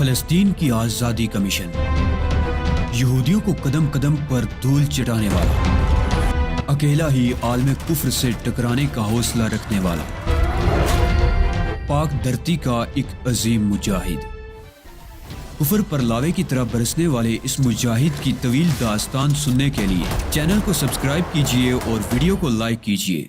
فلسطین کی آزادی کا مشن، یہودیوں کو قدم قدم پر دھول چٹانے والا، اکیلا ہی عالم کفر سے ٹکرانے کا حوصلہ رکھنے والا، پاک دھرتی کا ایک عظیم مجاہد، کفر پر لاوے کی طرح برسنے والے اس مجاہد کی طویل داستان سننے کے لیے چینل کو سبسکرائب کیجئے اور ویڈیو کو لائک کیجئے۔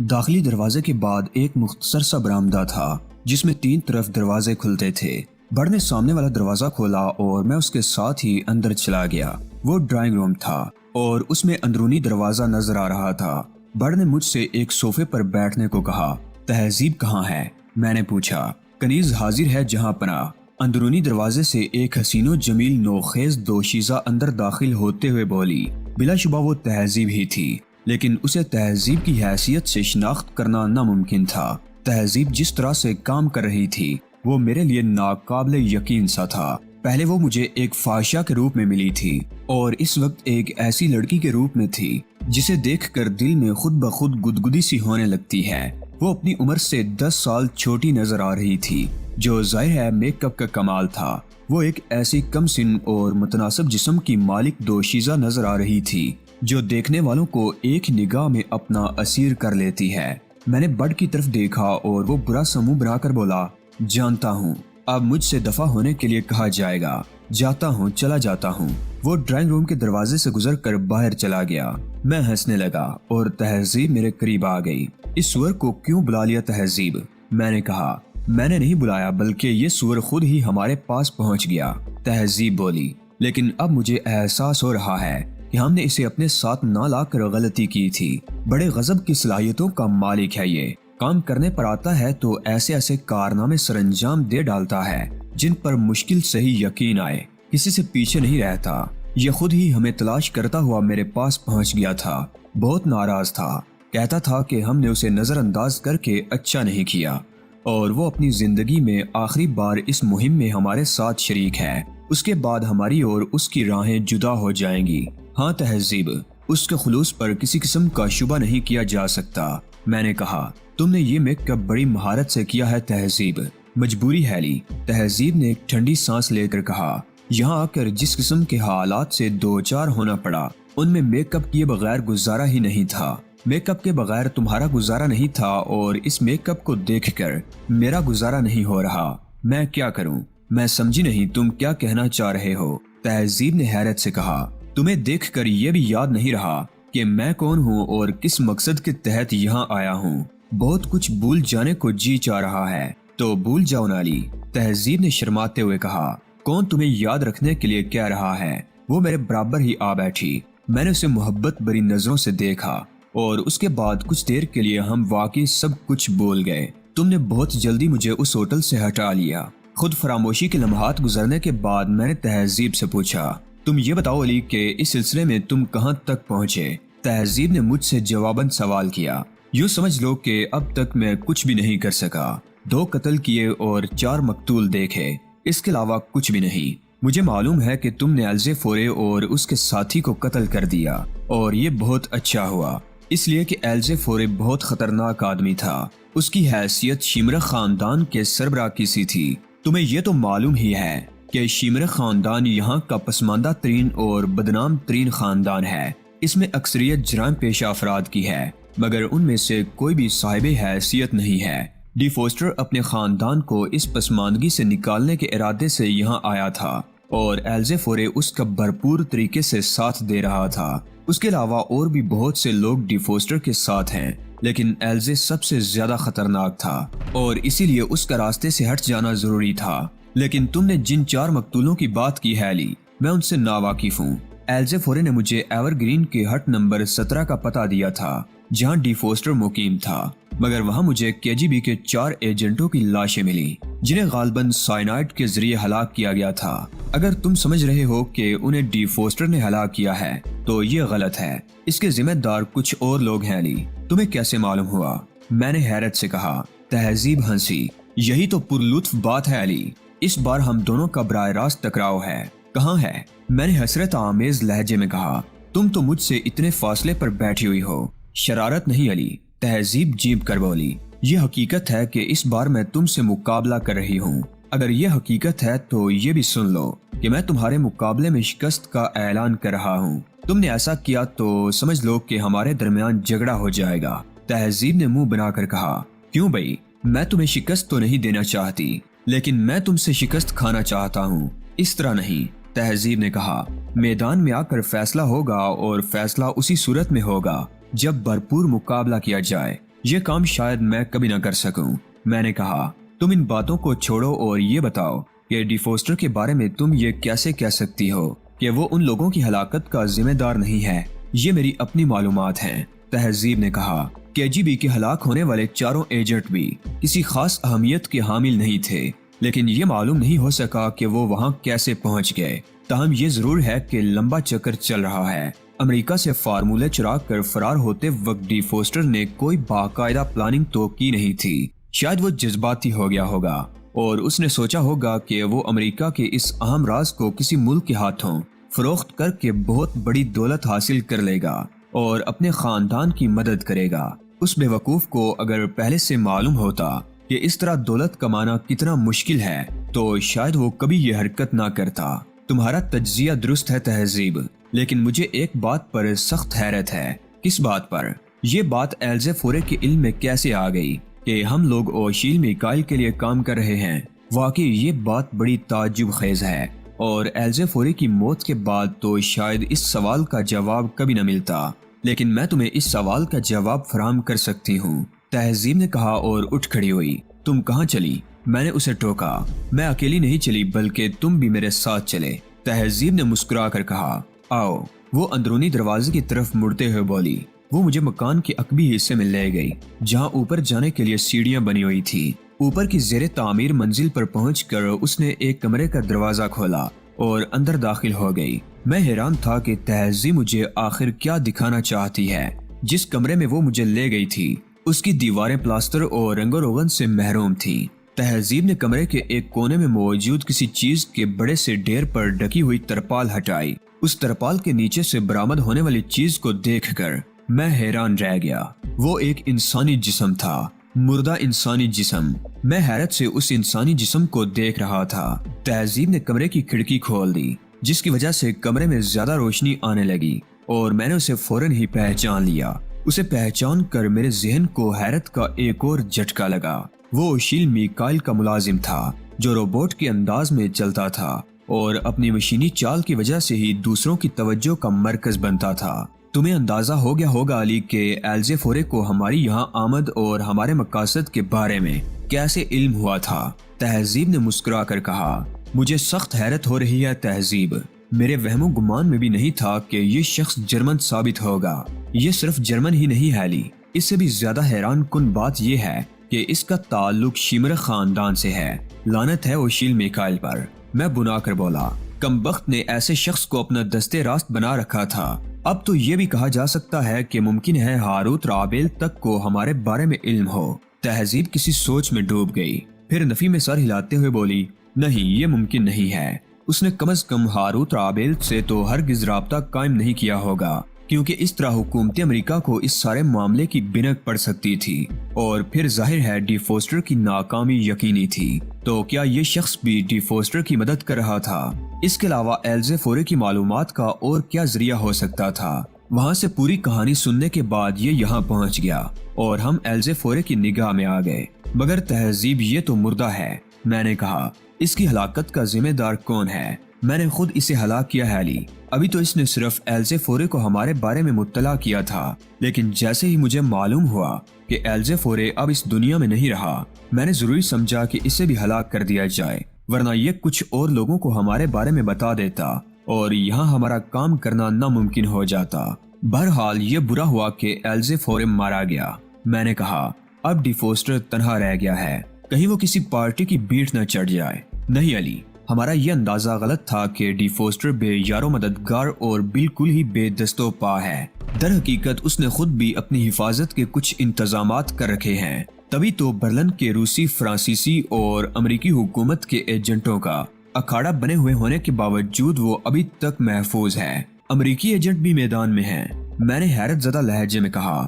داخلی دروازے کے بعد ایک مختصر سا برآمدہ تھا جس میں 3 طرف دروازے کھلتے تھے۔ بڑ نے سامنے والا دروازہ کھولا اور میں اس کے ساتھ ہی اندر چلا گیا۔ وہ ڈرائنگ روم تھا اور اس میں اندرونی دروازہ نظر آ رہا تھا۔ بڑ نے مجھ سے ایک صوفے پر بیٹھنے کو کہا۔ تہذیب کہاں ہے؟ میں نے پوچھا۔ کنیز حاضر ہے جہاں پناہ۔ اندرونی دروازے سے ایک حسین و جمیل نوخیز دوشیزہ اندر داخل ہوتے ہوئے بولی۔ بلا شبہ وہ تہذیب ہی تھی، لیکن اسے تہذیب کی حیثیت سے شناخت کرنا ناممکن تھا۔ تہذیب جس طرح سے کام کر رہی تھی وہ میرے لیے ناقابل یقین سا تھا۔ پہلے وہ مجھے ایک فحشہ کے روپ میں ملی تھی اور اس وقت ایک ایسی لڑکی کے روپ میں تھی جسے دیکھ کر دل میں خود بخود گدگدی سی ہونے لگتی ہے۔ وہ اپنی عمر سے 10 سال چھوٹی نظر آ رہی تھی، جو ظاہر ہے میک اپ کا کمال تھا۔ وہ ایک ایسی کم سن اور متناسب جسم کی مالک دوشیزہ نظر آ رہی تھی جو دیکھنے والوں کو ایک نگاہ میں اپنا اسیر کر لیتی ہے۔ میں نے بڑ کی طرف دیکھا اور وہ برا سا منہ بنا کر بولا، جانتا ہوں اب مجھ سے دفع ہونے کے لیے کہا جائے گا، جاتا ہوں، چلا جاتا ہوں۔ وہ ڈرائنگ روم کے دروازے سے گزر کر باہر چلا گیا۔ میں ہنسنے لگا اور تہذیب میرے قریب آ گئی۔ اس سور کو کیوں بلا لیا تہذیب؟ میں نے کہا۔ میں نے نہیں بلایا بلکہ یہ سور خود ہی ہمارے پاس پہنچ گیا، تہذیب بولی۔ لیکن اب مجھے احساس ہو رہا ہے کہ ہم نے اسے اپنے ساتھ نہ لا کر غلطی کی تھی۔ بڑے غضب کی صلاحیتوں کا مالک ہے، یہ کام کرنے پر آتا ہے تو ایسے ایسے کارنامے سر انجام دے ڈالتا ہے جن پر مشکل سے ہی یقین آئے۔ کسی سے پیچھے نہیں رہتا، یہ خود ہی ہمیں تلاش کرتا ہوا میرے پاس پہنچ گیا تھا۔ بہت ناراض تھا، کہتا تھا کہ ہم نے اسے نظر انداز کر کے اچھا نہیں کیا اور وہ اپنی زندگی میں آخری بار اس مہم میں ہمارے ساتھ شریک ہے۔ اس کے بعد ہماری اور اس کی راہیں جدا ہو جائیں گی۔ ہاں تہذیب، اس کے خلوص پر کسی قسم کا شبہ نہیں کیا جا سکتا۔ میں نے کہا، تم نے یہ میک اپ بڑی مہارت سے کیا ہے تہذیب۔ مجبوری ہے لی، تہذیب نے ایک ٹھنڈی سانس لے کر کہا۔ یہاں آ کر جس قسم کے حالات سے دوچار ہونا پڑا ان میں میک اپ کیے بغیر گزارا ہی نہیں تھا۔ میک اپ کے بغیر تمہارا گزارا نہیں تھا اور اس میک اپ کو دیکھ کر میرا گزارا نہیں ہو رہا۔ میں کیا کروں؟ میں سمجھی نہیں تم کیا کہنا چاہ رہے ہو، تہذیب نے حیرت سے کہا۔ تمہیں دیکھ کر یہ بھی یاد نہیں رہا کہ میں کون ہوں اور کس مقصد کے تحت یہاں آیا ہوں؟ بہت کچھ بھول جانے کو جی چاہ رہا ہے تو بھول جاؤ نالی، تہذیب نے شرماتے ہوئے کہا۔ کون تمہیں یاد رکھنے کے لیے کہہ رہا ہے؟ وہ میرے برابر ہی آ بیٹھی۔ میں نے اسے محبت بری نظروں سے دیکھا اور اس کے بعد کچھ دیر کے لیے ہم واقعی سب کچھ بھول گئے۔ تم نے بہت جلدی مجھے اس ہوٹل سے ہٹا لیا۔ خود فراموشی کے لمحات گزرنے کے بعد میں نے تہذیب سے پوچھا، تم یہ بتاؤ علی کہ اس سلسلے میں تم کہاں تک پہنچے؟ تہذیب نے مجھ سے جواباً سوال کیا۔ یوں سمجھ لو کہ اب تک میں کچھ بھی نہیں کر سکا۔ 2 قتل کیے اور 4 مقتول دیکھے، اس کے علاوہ کچھ بھی نہیں۔ مجھے معلوم ہے کہ تم نے الزے فورے اور اس کے ساتھی کو قتل کر دیا اور یہ بہت اچھا ہوا، اس لیے کہ الزے فورے بہت خطرناک آدمی تھا۔ اس کی حیثیت شیمرہ خاندان کے سربراہ کی سی تھی۔ تمہیں یہ تو معلوم ہی ہے کہ شیمرہ خاندان یہاں کا پسماندہ ترین اور بدنام ترین خاندان ہے۔ اس میں اکثریت جرائم پیشہ افراد کی ہے، مگر ان میں سے کوئی بھی صاحب حیثیت نہیں ہے۔ ڈی فوسٹر اپنے خاندان کو اس پسماندگی سے نکالنے کے ارادے سے یہاں آیا تھا اور الزے فورے اس کا بھرپور طریقے سے ساتھ دے رہا تھا۔ اس کے علاوہ اور بھی بہت سے لوگ ڈی فوسٹر کے ساتھ ہیں، لیکن الزے سب سے زیادہ خطرناک تھا اور اسی لیے اس کا راستے سے ہٹ جانا ضروری تھا۔ لیکن تم نے جن 4 مقتولوں کی بات کی ہے علی، میں ان سے ناواقف ہوں۔ الزے فورے نے مجھے ایور گرین کے ہٹ نمبر 17 کا پتہ دیا تھا جہاں ڈی فوسٹر مقیم تھا، مگر وہاں مجھے KGB کے 4 ایجنٹوں کی لاشیں ملی جنہیں غالباً سائنائڈ کے ذریعے ہلاک کیا گیا تھا۔ اگر تم سمجھ رہے ہو کہ انہیں ڈی فوسٹر نے ہلاک کیا ہے تو یہ غلط ہے، اس کے ذمہ دار کچھ اور لوگ ہیں علی۔ تمہیں کیسے معلوم ہوا؟ میں نے حیرت سے کہا۔ تہذیب ہنسی۔ یہی تو پرلطف بات ہے علی، اس بار ہم دونوں کا براہ راست ٹکراؤ ہے۔ کہاں ہے؟ میں نے حسرت آمیز لہجے میں کہا۔ تم تو مجھ سے اتنے فاصلے پر بیٹھی ہوئی ہو۔ شرارت نہیں علی، تہذیب جیب کر بولی۔ یہ حقیقت ہے کہ اس بار میں تم سے مقابلہ کر رہی ہوں۔ اگر یہ حقیقت ہے تو یہ بھی سن لو کہ میں تمہارے مقابلے میں شکست کا اعلان کر رہا ہوں۔ تم نے ایسا کیا تو سمجھ لو کہ ہمارے درمیان جھگڑا ہو جائے گا۔ تہذیب نے منہ بنا کر کہا، کیوں بھائی، میں تمہیں شکست تو نہیں دینا چاہتی، لیکن میں تم سے شکست کھانا چاہتا ہوں، اس طرح نہیں۔ تہذیب نے کہا، میدان میں آ کر فیصلہ ہوگا، اور فیصلہ اسی صورت میں ہوگا جب بھرپور مقابلہ کیا جائے۔ یہ کام شاید میں کبھی نہ کر سکوں۔ میں نے کہا، تم ان باتوں کو چھوڑو اور یہ بتاؤ کہ ڈی فوسٹر کے بارے میں تم یہ کیسے کہہ سکتی ہو کہ وہ ان لوگوں کی ہلاکت کا ذمہ دار نہیں ہے؟ یہ میری اپنی معلومات ہیں۔ تہذیب نے کہا، KGB کے ہلاک ہونے والے چاروں ایجنٹ بھی کسی خاص اہمیت کے حامل نہیں تھے، لیکن یہ معلوم نہیں ہو سکا کہ وہ وہاں کیسے پہنچ گئے۔ تاہم یہ ضرور ہے کہ لمبا چکر چل رہا ہے۔ امریکہ سے فارمولے چرا کر فرار ہوتے وقت ڈی فوسٹر نے کوئی باقاعدہ پلاننگ تو کی نہیں تھی۔ شاید وہ جذباتی ہو گیا ہوگا اور اس نے سوچا ہوگا کہ وہ امریکہ کے اس اہم راز کو کسی ملک کے ہاتھوں فروخت کر کے بہت بڑی دولت حاصل کر لے گا اور اپنے خاندان کی مدد کرے گا۔ اس بے وقوف کو اگر پہلے سے معلوم ہوتا کہ اس طرح دولت کمانا کتنا مشکل ہے تو شاید وہ کبھی یہ حرکت نہ کرتا۔ تمہارا تجزیہ درست ہے تہذیب، لیکن مجھے ایک بات پر سخت حیرت ہے۔ کس بات پر؟ یہ بات ایلزے فورے کے علم میں کیسے آ گئی کہ ہم لوگ اوشیل میکائل کے لیے کام کر رہے ہیں؟ واقعی یہ بات بڑی تعجب خیز ہے، اور ایلزے فورے کی موت کے بعد تو شاید اس سوال کا جواب کبھی نہ ملتا، لیکن میں تمہیں اس سوال کا جواب فراہم کر سکتی ہوں۔ تہذیب نے کہا اور اٹھ کھڑی ہوئی۔ تم کہاں چلی؟ میں نے اسے ٹوکا۔ میں اکیلی نہیں چلی بلکہ تم بھی میرے ساتھ چلے۔ تہذیب نے مسکرا کر کہا، آؤ۔ وہ اندرونی دروازے کی طرف مڑتے ہوئے بولی۔ وہ مجھے مکان کے عقبی حصے میں لے گئی جہاں اوپر جانے کے لیے سیڑھیاں بنی ہوئی تھی۔ اوپر کی زیر تعمیر منزل پر پہنچ کر اس نے ایک کمرے کا دروازہ کھولا اور اندر داخل ہو گئی۔ میں حیران تھا کہ تہذیب مجھے آخر کیا دکھانا چاہتی ہے۔ جس کمرے میں وہ مجھے لے گئی تھی اس کی دیواریں پلاسٹر اور رنگ و روغن سے محروم تھیں۔ تہذیب نے کمرے کے ایک کونے میں موجود کسی چیز کے بڑے سے ڈھیر پر ڈھکی ہوئی ترپال ہٹائی۔ اس ترپال کے نیچے سے برآمد ہونے والی چیز کو دیکھ کر میں حیران رہ گیا۔ وہ ایک انسانی جسم تھا، مردہ انسانی جسم۔ میں حیرت سے اس انسانی جسم کو دیکھ رہا تھا۔ تہذیب نے کمرے کی کھڑکی کھول دی، جس کی وجہ سے کمرے میں زیادہ روشنی آنے لگی، اور میں نے اسے فوراً ہی پہچان لیا۔ اسے پہچان کر میرے ذہن کو حیرت کا ایک اور جھٹکا لگا۔ وہ اوشیل میکائل کا ملازم تھا جو روبوٹ کے انداز میں چلتا تھا اور اپنی مشینی چال کی وجہ سے ہی دوسروں کی توجہ کا مرکز بنتا تھا۔ تمہیں اندازہ ہو گیا ہوگا علی کہ ایلزے فورے کو ہماری یہاں آمد اور ہمارے مقاصد کے بارے میں کیسے علم ہوا تھا۔ تہذیب نے مسکرا کر کہا، مجھے سخت حیرت ہو رہی ہے تہذیب۔ میرے وہم و گمان میں بھی نہیں تھا کہ یہ شخص جرمن ثابت ہوگا۔ یہ صرف جرمن ہی نہیں ہے علی، اس سے بھی زیادہ حیران کن بات یہ ہے کہ اس کا تعلق شیمر خاندان سے ہے۔ لعنت ہے اوشیل میکائل پر، میں بنا کر بولا۔ کمبخت نے ایسے شخص کو اپنا دستے راست بنا رکھا تھا۔ اب تو یہ بھی کہا جا سکتا ہے کہ ممکن ہے ہاروت رابیل تک کو ہمارے بارے میں علم ہو۔ تہذیب کسی سوچ میں ڈوب گئی، پھر نفی میں سر ہلاتے ہوئے بولی، نہیں، یہ ممکن نہیں ہے۔ اس نے کم از کم ہاروت رابیل سے تو ہرگز رابطہ قائم نہیں کیا ہوگا، کیونکہ اس طرح حکومت امریکہ کو اس سارے معاملے کی بنک پڑ سکتی تھی، اور پھر ظاہر ہے ڈی فوسٹر کی ناکامی یقینی تھی۔ تو کیا یہ شخص بھی ڈی فوسٹر کی مدد کر رہا تھا؟ اس کے علاوہ ایلزے فورے کی معلومات کا اور کیا ذریعہ ہو سکتا تھا؟ وہاں سے پوری کہانی سننے کے بعد یہ یہاں پہنچ گیا اور ہم ایلزے فورے کی نگاہ میں آ گئے۔ مگر تہذیب یہ تو مردہ ہے، میں نے کہا۔ اس کی ہلاکت کا ذمہ دار کون ہے؟ میں نے خود اسے ہلاک کیا ہے علی۔ ابھی تو اس نے صرف ایلزے فورے کو ہمارے بارے میں مطلع کیا تھا، لیکن جیسے ہی مجھے معلوم ہوا کہ ایلزے فورے اب اس دنیا میں نہیں رہا، میں نے ضروری سمجھا کہ اسے بھی ہلاک کر دیا جائے، ورنہ یہ کچھ اور لوگوں کو ہمارے بارے میں بتا دیتا اور یہاں ہمارا کام کرنا ناممکن ہو جاتا۔ بہرحال یہ برا ہوا کہ ایلزے فورے مارا گیا۔ میں نے کہا، اب ڈی فوسٹر تنہا رہ گیا ہے، کہیں وہ کسی پارٹی کی بیٹ نہ چڑھ جائے۔ نہیں علی، ہمارا یہ اندازہ غلط تھا کہ ڈی فوسٹر بے یار و مددگار اور بالکل ہی بے دست و پا ہے۔ در حقیقت اس نے خود بھی اپنی حفاظت کے کچھ انتظامات کر رکھے ہیں، تبھی تو برلن کے روسی، فرانسیسی اور امریکی حکومت کے ایجنٹوں کا اکھاڑا بنے ہوئے ہونے کے باوجود وہ ابھی تک محفوظ ہے۔ امریکی ایجنٹ بھی میدان میں ہیں، میں نے حیرت زدہ لہجے میں کہا۔